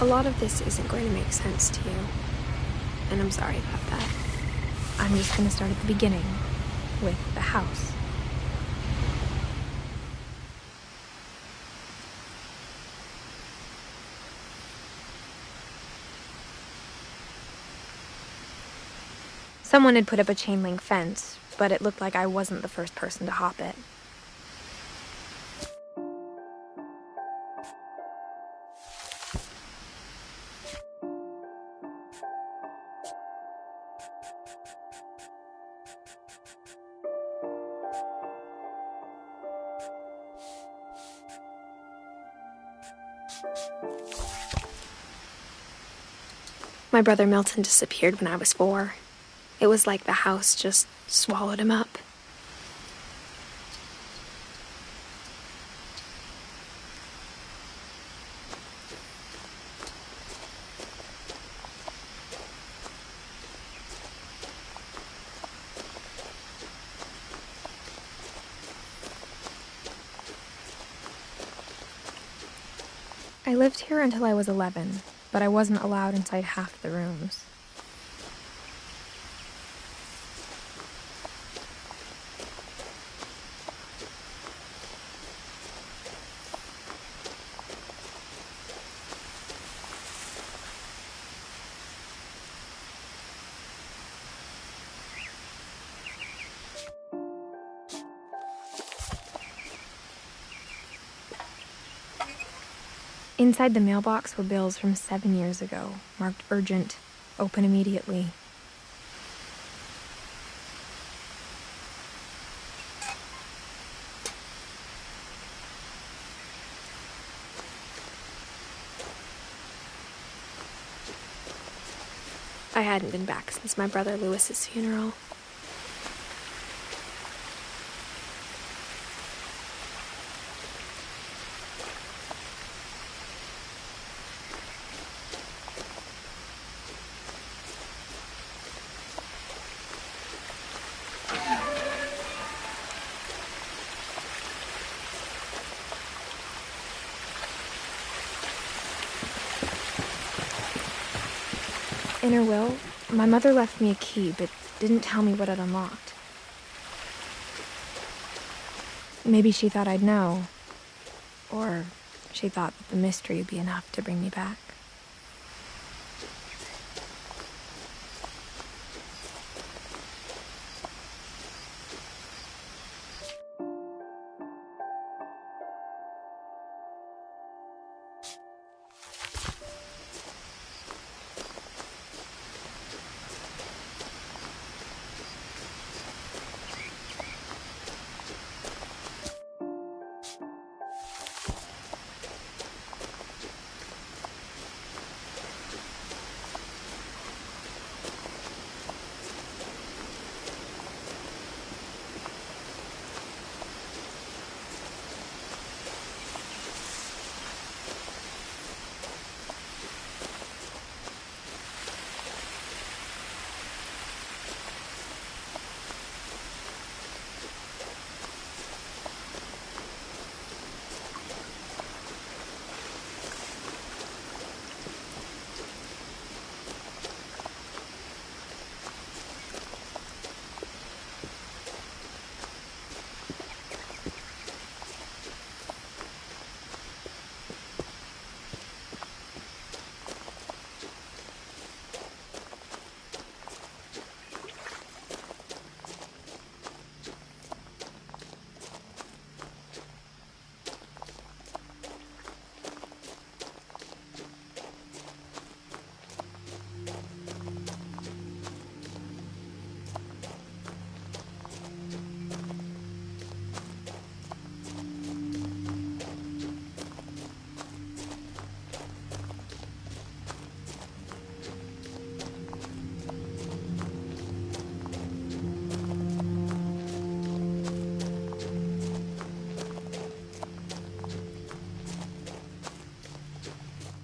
A lot of this isn't going to make sense to you, and I'm sorry about that. I'm just going to start at the beginning, with the house. Someone had put up a chain link fence, but it looked like I wasn't the first person to hop it. My brother Milton disappeared when I was 4. It was like the house just swallowed him up. I lived here until I was 11, but I wasn't allowed inside half the rooms. Inside the mailbox were bills from 7 years ago, marked urgent, open immediately. I hadn't been back since my brother Lewis's funeral. In her will, my mother left me a key, but didn't tell me what it unlocked. Maybe she thought I'd know, or she thought that the mystery would be enough to bring me back.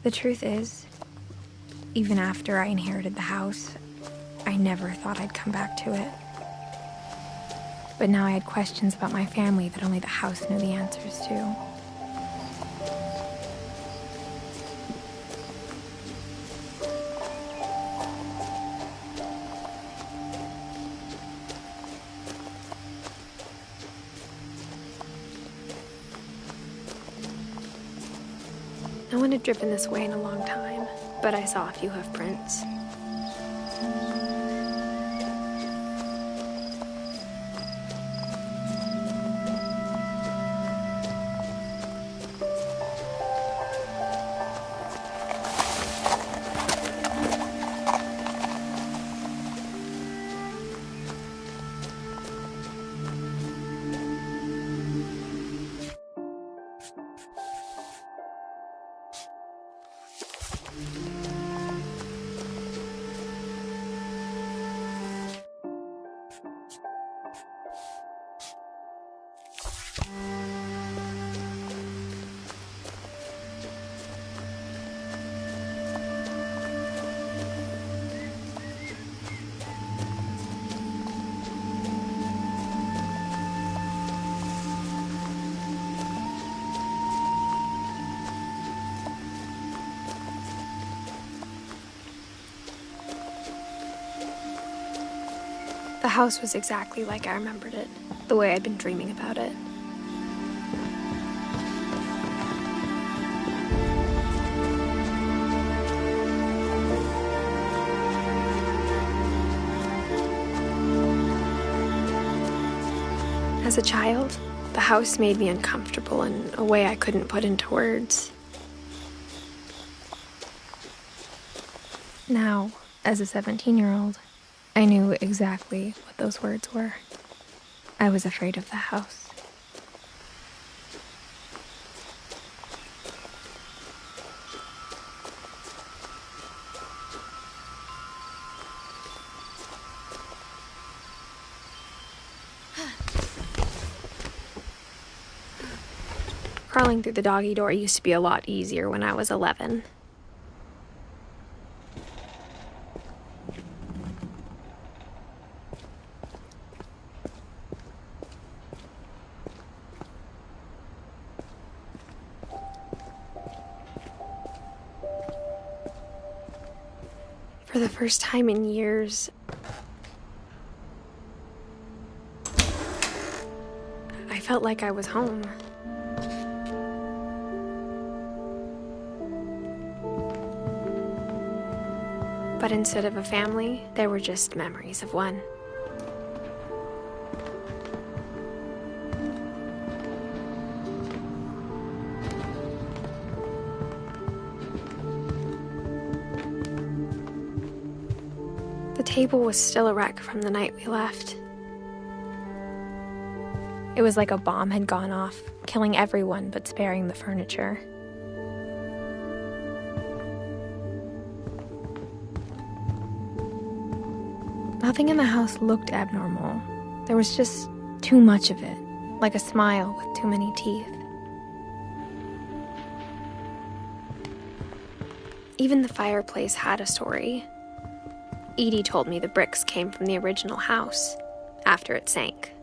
The truth is, even after I inherited the house, I never thought I'd come back to it. But now I had questions about my family that only the house knew the answers to. No one had driven this way in a long time, but I saw a few hoof prints. The house was exactly like I remembered it, the way I'd been dreaming about it. As a child, the house made me uncomfortable in a way I couldn't put into words. Now, as a 17-year-old, I knew exactly what those words were. I was afraid of the house. Crawling through the doggy door used to be a lot easier when I was 11. For the first time in years, I felt like I was home. But instead of a family, there were just memories of one. The table was still a wreck from the night we left. It was like a bomb had gone off, killing everyone but sparing the furniture. Nothing in the house looked abnormal. There was just too much of it, like a smile with too many teeth. Even the fireplace had a story. Edie told me the bricks came from the original house, after it sank.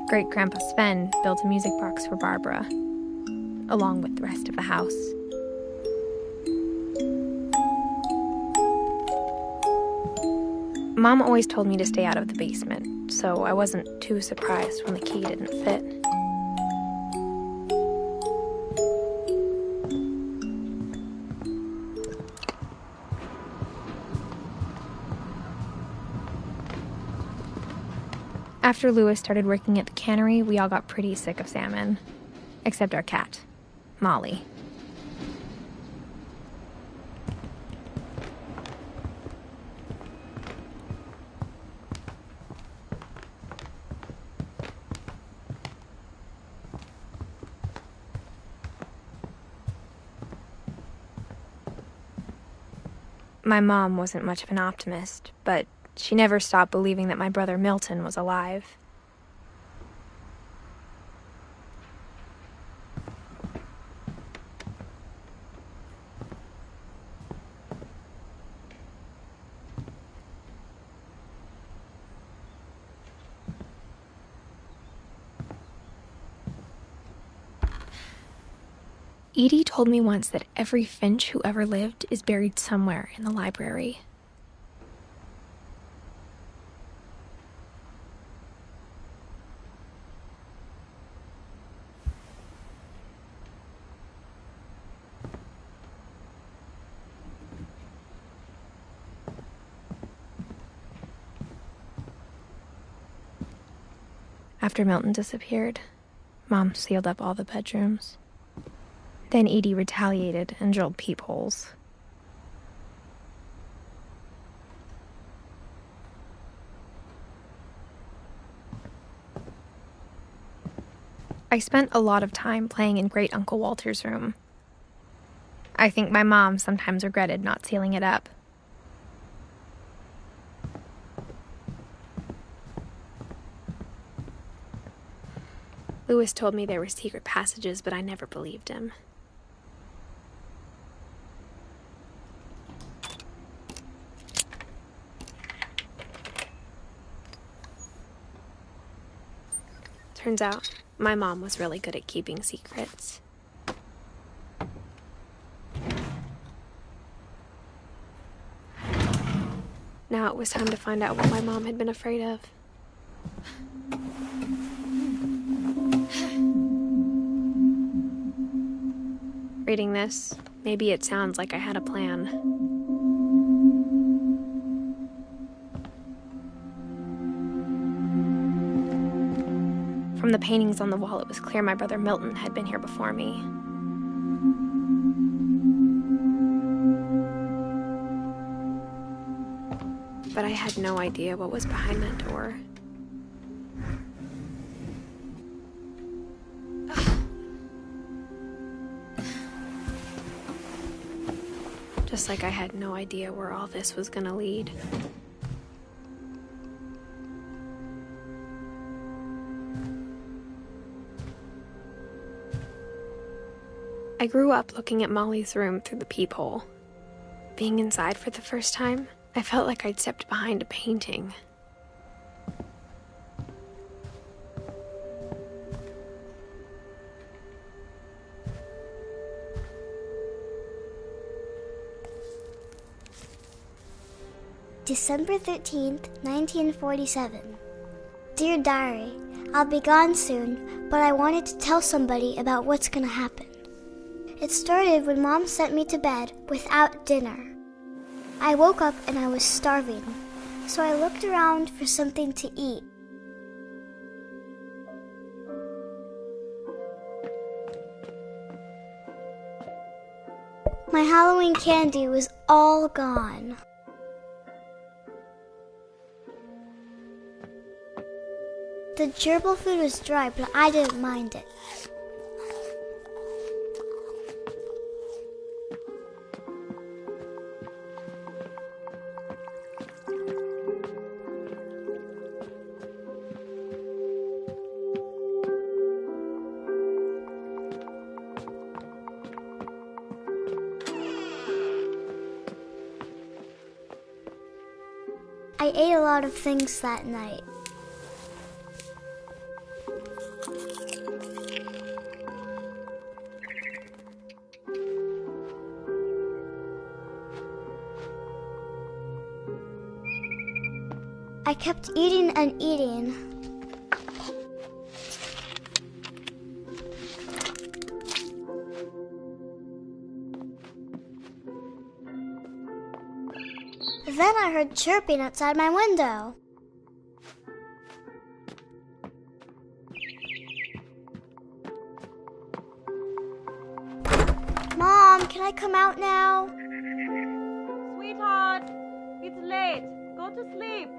Great-Grandpa Sven built a music box for Barbara, along with the rest of the house. Mom always told me to stay out of the basement, so I wasn't too surprised when the key didn't fit. After Louis started working at the cannery, we all got pretty sick of salmon. Except our cat, Molly. My mom wasn't much of an optimist, but she never stopped believing that my brother Milton was alive. Edie told me once that every Finch who ever lived is buried somewhere in the library. After Milton disappeared, Mom sealed up all the bedrooms. Then Edie retaliated and drilled peepholes. I spent a lot of time playing in Great Uncle Walter's room. I think my mom sometimes regretted not sealing it up. Lewis told me there were secret passages, but I never believed him. Turns out, my mom was really good at keeping secrets. Now it was time to find out what my mom had been afraid of. Reading this, maybe it sounds like I had a plan. From the paintings on the wall, it was clear my brother Milton had been here before me. But I had no idea what was behind that door. Just like I had no idea where all this was gonna lead. I grew up looking at Molly's room through the peephole. Being inside for the first time, I felt like I'd stepped behind a painting. December 13th, 1947. Dear Diary, I'll be gone soon, but I wanted to tell somebody about what's gonna happen. It started when Mom sent me to bed without dinner. I woke up and I was starving, so I looked around for something to eat. My Halloween candy was all gone. The gerbil food was dry, but I didn't mind it. I ate a lot of things that night. I kept eating and eating. Then I heard chirping outside my window. Mom, can I come out now? Sweetheart, it's late. Go to sleep.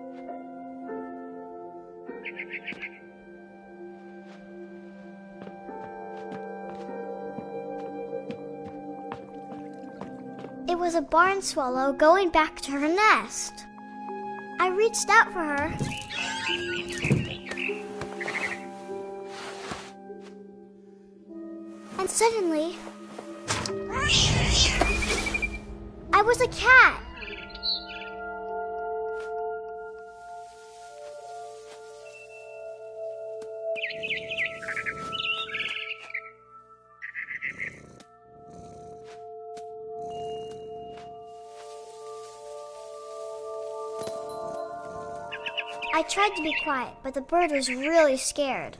It was a barn swallow going back to her nest. I reached out for her. And suddenly, I was a cat. I tried to be quiet, but the bird was really scared.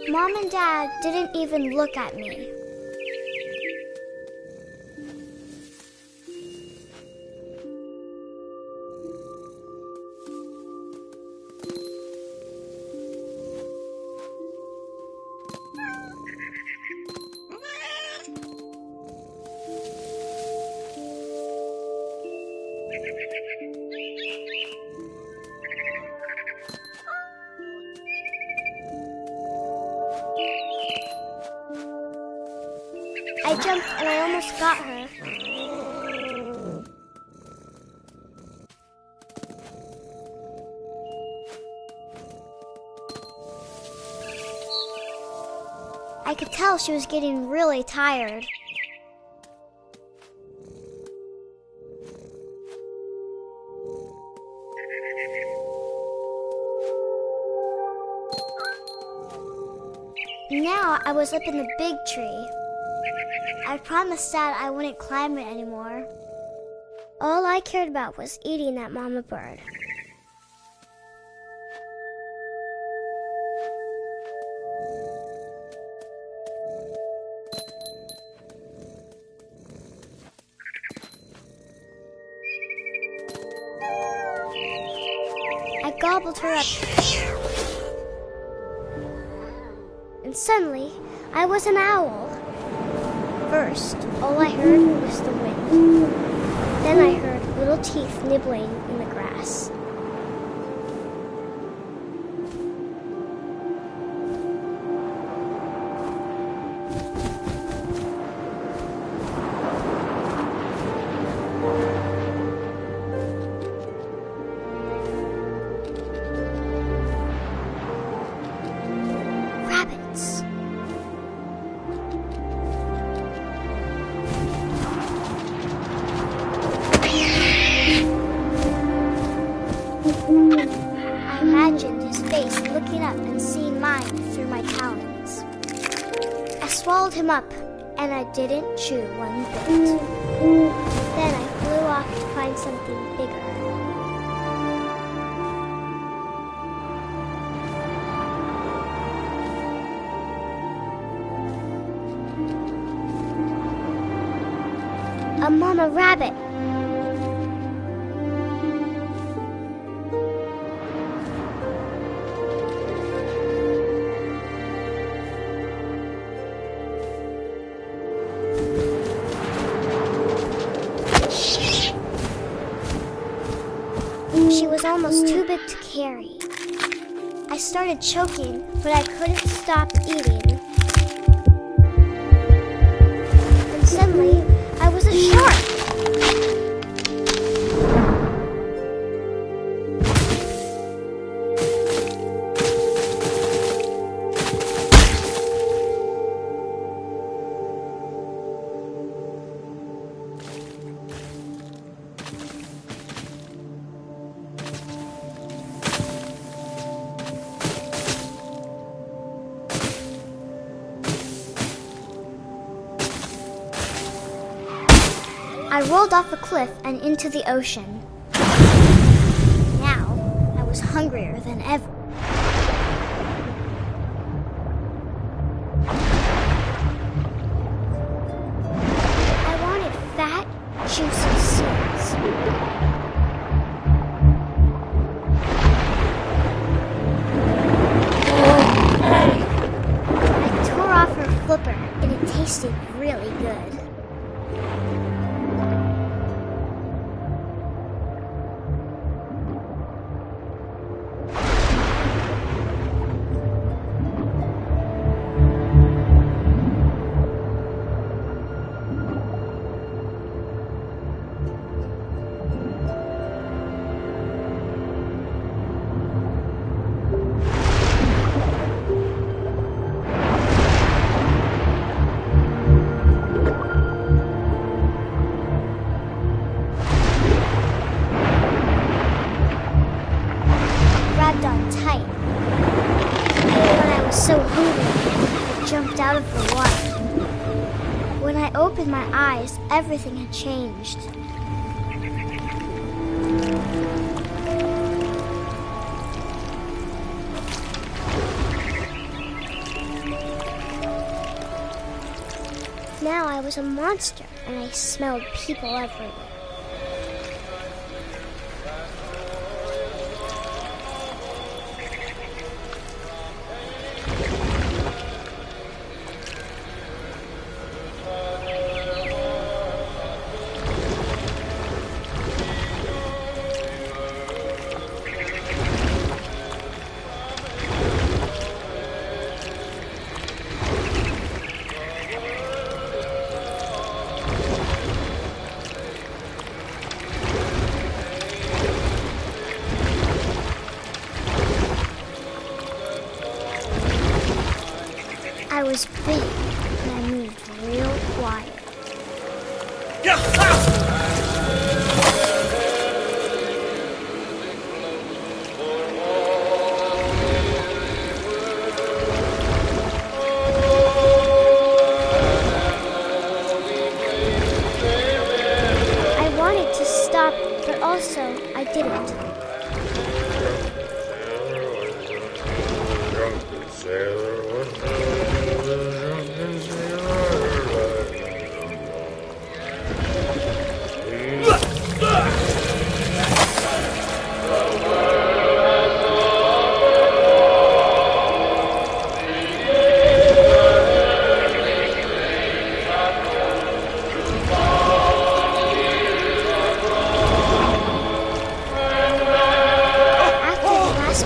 Mom and Dad didn't even look at me. I jumped and I almost got her. I could tell she was getting really tired. Now I was up in the big tree. I promised Dad I wouldn't climb it anymore. All I cared about was eating that mama bird. I gobbled her up. And suddenly, I was an owl. First, all I heard was the wind. Then I heard little teeth nibbling in the grass. Rabbits. I imagined his face looking up and seeing mine through my talons. I swallowed him up, and I didn't chew one bit. Then I flew off to find something bigger. A mama rabbit. She was almost too big to carry. I started choking, but I couldn't stop eating. And suddenly, I was a shark. I rolled off a cliff and into the ocean. Now, I was hungrier than ever. I wanted fat, juicy seeds. I tore off her flipper, and it tasted really good. I jumped out of the water. When I opened my eyes, everything had changed. Now I was a monster, and I smelled people everywhere. I was big, and I moved real quiet. I wanted to stop, but also I didn't.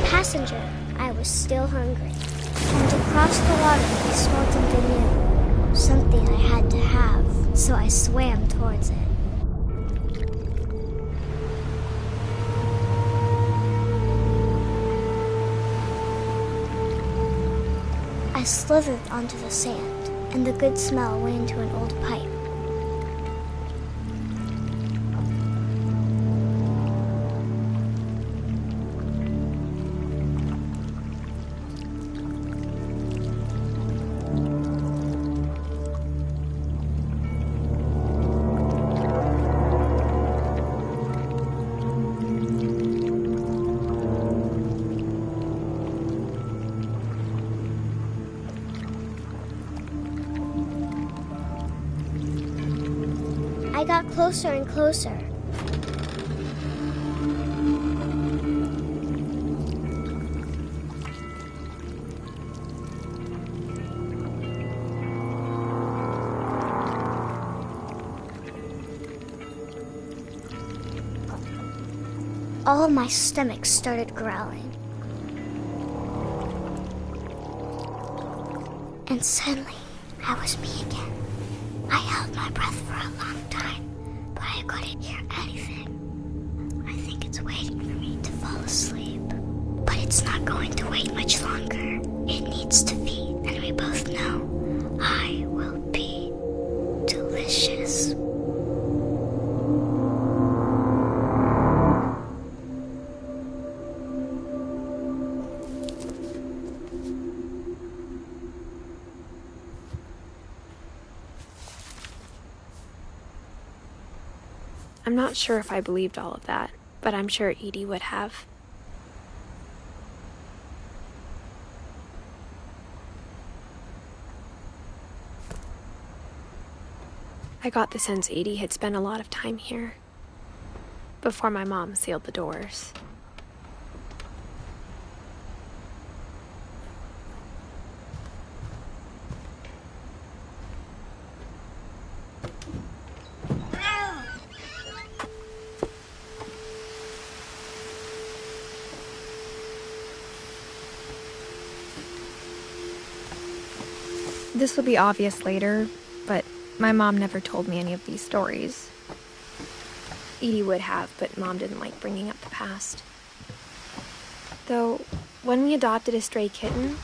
Passenger, I was still hungry. And across the water, I smelled something new. Something I had to have, so I swam towards it. I slithered onto the sand, and the good smell went into an old pipe. I got closer and closer. All of my stomach started growling. And suddenly, I was me again. I held my breath for a long time, but I couldn't hear anything. I think it's waiting for me to fall asleep. But it's not going to wait much longer. It needs to feed, and we both know I will be delicious. I'm not sure if I believed all of that, but I'm sure Edie would have. I got the sense Edie had spent a lot of time here, before my mom sealed the doors. This will be obvious later, but my mom never told me any of these stories. Edie would have, but Mom didn't like bringing up the past. Though, when we adopted a stray kitten,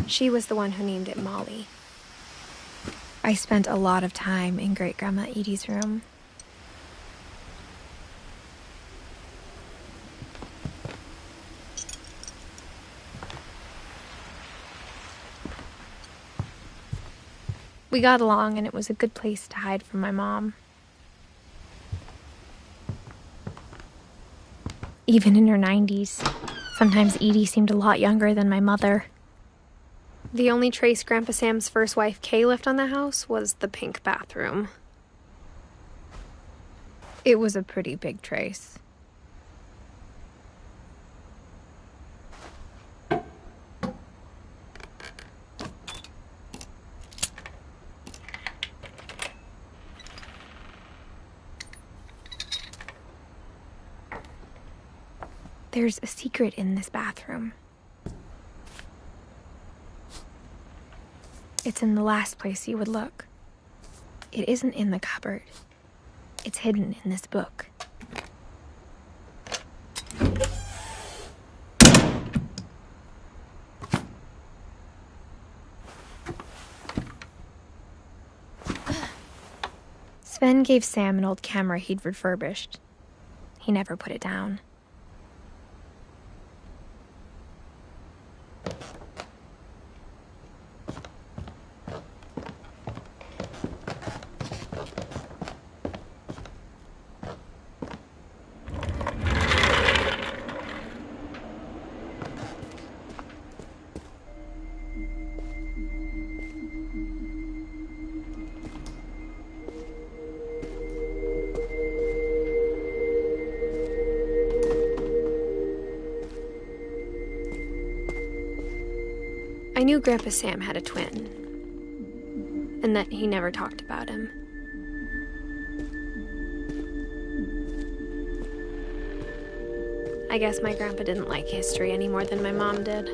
she was the one who named it Molly. I spent a lot of time in Great-Grandma Edie's room. We got along, and it was a good place to hide from my mom. Even in her 90s, sometimes Edie seemed a lot younger than my mother. The only trace Grandpa Sam's first wife, Kay, left on the house was the pink bathroom. It was a pretty big trace. There's a secret in this bathroom. It's in the last place you would look. It isn't in the cupboard. It's hidden in this book. Sven gave Sam an old camera he'd refurbished. He never put it down. I knew Grandpa Sam had a twin, and that he never talked about him. I guess my grandpa didn't like history any more than my mom did.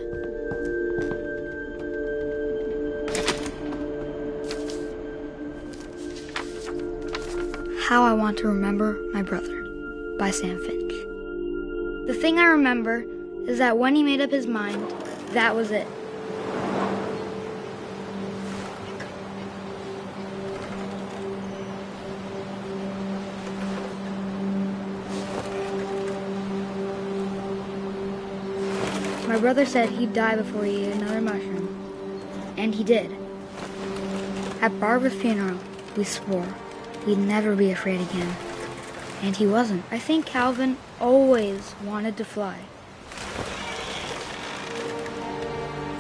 How I Want to Remember My Brother by Sam Finch. The thing I remember is that when he made up his mind, that was it. My brother said he'd die before he ate another mushroom. And he did. At Barbara's funeral, we swore we'd never be afraid again. And he wasn't. I think Calvin always wanted to fly.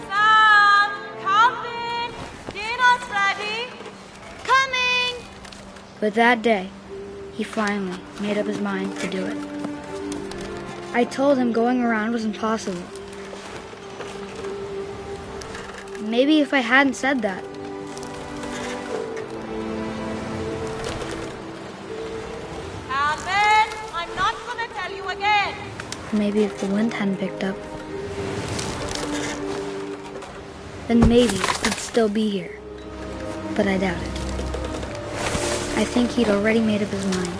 Sam! Calvin! Dinner's ready! Coming! But that day, he finally made up his mind to do it. I told him going around was impossible. Maybe if I hadn't said that. Calvin, I'm not gonna tell you again. Maybe if the wind hadn't picked up. Then maybe he'd still be here. But I doubt it. I think he'd already made up his mind.